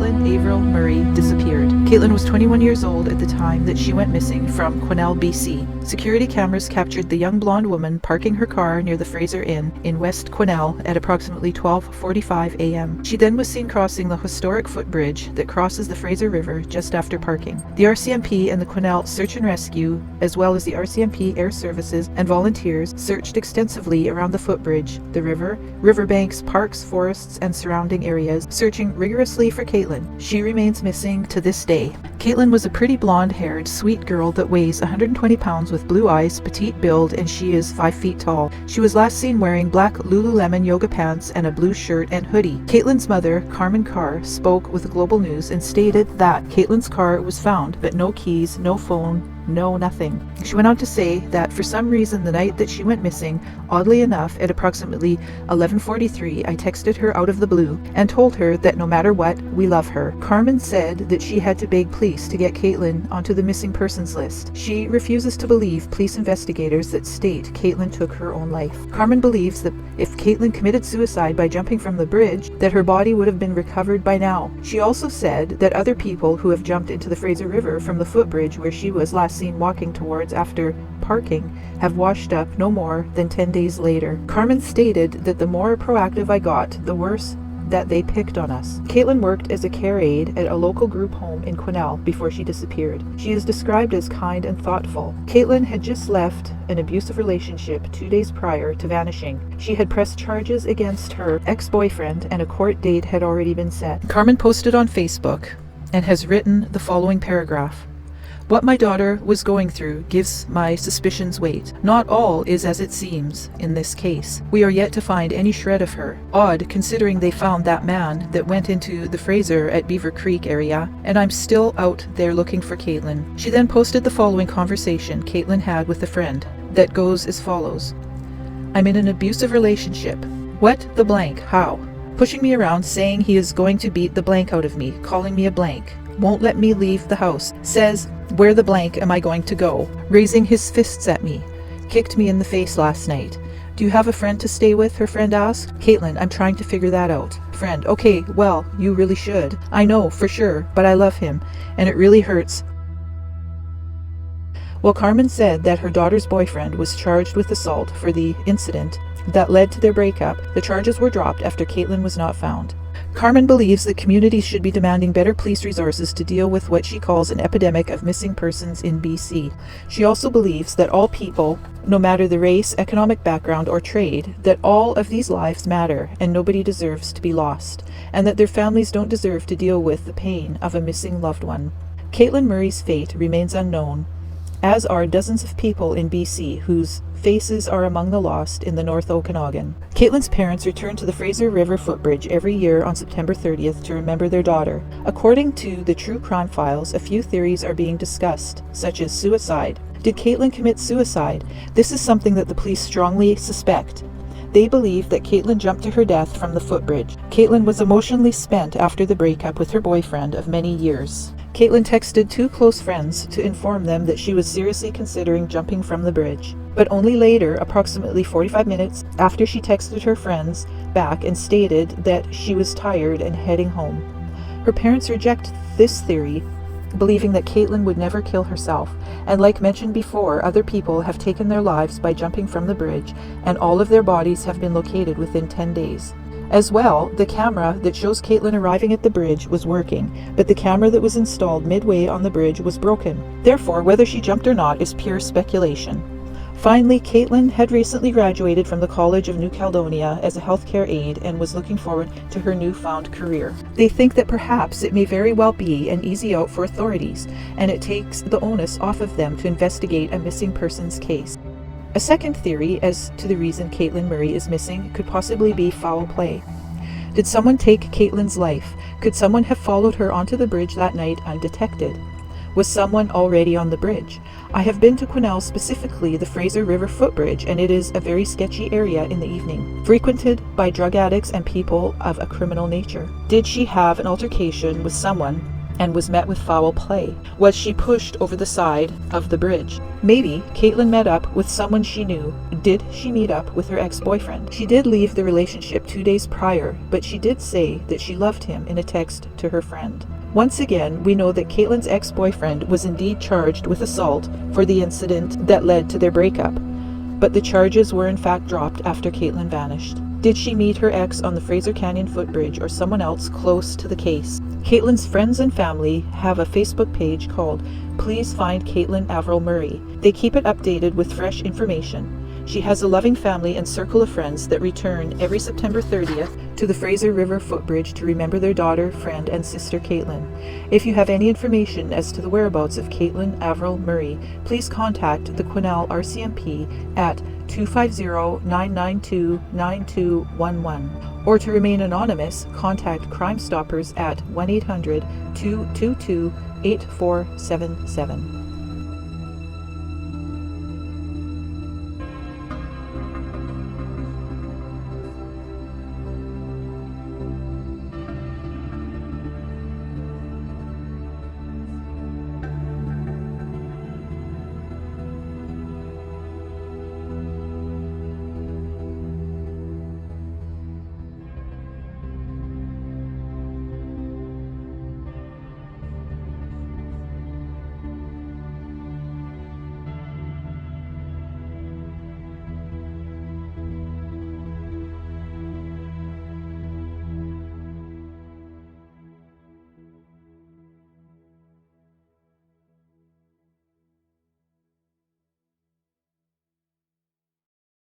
Caitlyn Murray disappeared. Caitlyn was 21 years old at the time that she went missing from Quesnel BC. Security cameras captured the young blonde woman parking her car near the Fraser Inn in West Quesnel at approximately 12:45 a.m. She then was seen crossing the historic footbridge that crosses the Fraser River just after parking. The RCMP and the Quesnel Search and Rescue, as well as the RCMP Air Services and volunteers, searched extensively around the footbridge, the river, riverbanks, parks, forests, and surrounding areas, searching rigorously for Caitlyn. She remains missing to this day. Caitlyn was a pretty blonde-haired, sweet girl that weighs 120 pounds with blue eyes, petite build, and she is 5 feet tall. She was last seen wearing black Lululemon yoga pants and a blue shirt and hoodie. Caitlyn's mother, Carmen Carr, spoke with Global News and stated that Caitlyn's car was found, but no keys, no phone, no nothing. She went on to say that for some reason the night that she went missing, oddly enough at approximately 11:43, I texted her out of the blue and told her that no matter what, we love her. Carmen said that she had to beg police to get Caitlyn onto the missing persons list. She refuses to believe police investigators that state Caitlyn took her own life. Carmen believes that if Caitlyn committed suicide by jumping from the bridge, that her body would have been recovered by now. She also said that other people who have jumped into the Fraser River from the footbridge where she was last seen walking towards after parking have washed up no more than 10 days later. Carmen stated that the more proactive I got, the worse that they picked on us. Caitlyn worked as a care aide at a local group home in Quesnel before she disappeared. She is described as kind and thoughtful. Caitlyn had just left an abusive relationship 2 days prior to vanishing. She had pressed charges against her ex-boyfriend and a court date had already been set. Carmen posted on Facebook and has written the following paragraph. What my daughter was going through gives my suspicions weight. Not all is as it seems in this case. We are yet to find any shred of her. Odd, considering they found that man that went into the Fraser at Beaver Creek area, and I'm still out there looking for Caitlyn. She then posted the following conversation Caitlyn had with a friend that goes as follows. I'm in an abusive relationship. What the blank? How? Pushing me around, saying he is going to beat the blank out of me, calling me a blank. Won't let me leave the house. Says, where the blank am I going to go? Raising his fists at me. Kicked me in the face last night. Do you have a friend to stay with? Her friend asked. Caitlyn, I'm trying to figure that out. Friend, okay, well, you really should. I know, for sure, but I love him, and it really hurts. Well, Carmen said that her daughter's boyfriend was charged with assault for the incident that led to their breakup. The charges were dropped after Caitlyn was not found. Carmen believes that communities should be demanding better police resources to deal with what she calls an epidemic of missing persons in BC. She also believes that all people, no matter the race, economic background, or trade, that all of these lives matter and nobody deserves to be lost, and that their families don't deserve to deal with the pain of a missing loved one. Caitlyn Murray's fate remains unknown, as are dozens of people in BC whose faces are among the lost in the North Okanagan. Caitlyn's parents return to the Fraser River footbridge every year on September 30th to remember their daughter. According to the True Crime Files, a few theories are being discussed, such as suicide. Did Caitlyn commit suicide? This is something that the police strongly suspect. They believe that Caitlyn jumped to her death from the footbridge. Caitlyn was emotionally spent after the breakup with her boyfriend of many years. Caitlyn texted 2 close friends to inform them that she was seriously considering jumping from the bridge, but only later, approximately 45 minutes after she texted her friends back and stated that she was tired and heading home. Her parents reject this theory, believing that Caitlyn would never kill herself, and like mentioned before, other people have taken their lives by jumping from the bridge, and all of their bodies have been located within 10 days. As well, the camera that shows Caitlyn arriving at the bridge was working, but the camera that was installed midway on the bridge was broken. Therefore, whether she jumped or not is pure speculation. Finally, Caitlyn had recently graduated from the College of New Caledonia as a healthcare aide and was looking forward to her newfound career. They think that perhaps it may very well be an easy out for authorities, and it takes the onus off of them to investigate a missing persons case. A second theory as to the reason Caitlyn Murray is missing could possibly be foul play. Did someone take Caitlyn's life? Could someone have followed her onto the bridge that night undetected? Was someone already on the bridge? I have been to Quesnel, specifically the Fraser River footbridge, and it is a very sketchy area in the evening, frequented by drug addicts and people of a criminal nature. Did she have an altercation with someone and was met with foul play? Was she pushed over the side of the bridge? Maybe Caitlyn met up with someone she knew. Did she meet up with her ex-boyfriend? She did leave the relationship 2 days prior, but she did say that she loved him in a text to her friend. Once again, we know that Caitlyn's ex-boyfriend was indeed charged with assault for the incident that led to their breakup, but the charges were in fact dropped after Caitlyn vanished. Did she meet her ex on the Fraser Canyon footbridge or someone else close to the case? Caitlyn's friends and family have a Facebook page called Please Find Caitlyn Murray. They keep it updated with fresh information. She has a loving family and circle of friends that return every September 30th to the Fraser River footbridge to remember their daughter, friend, and sister Caitlyn. If you have any information as to the whereabouts of Caitlyn Murray, please contact the Quesnel RCMP at 250-992-9211. Or to remain anonymous, contact Crime Stoppers at 1-800-222-8477.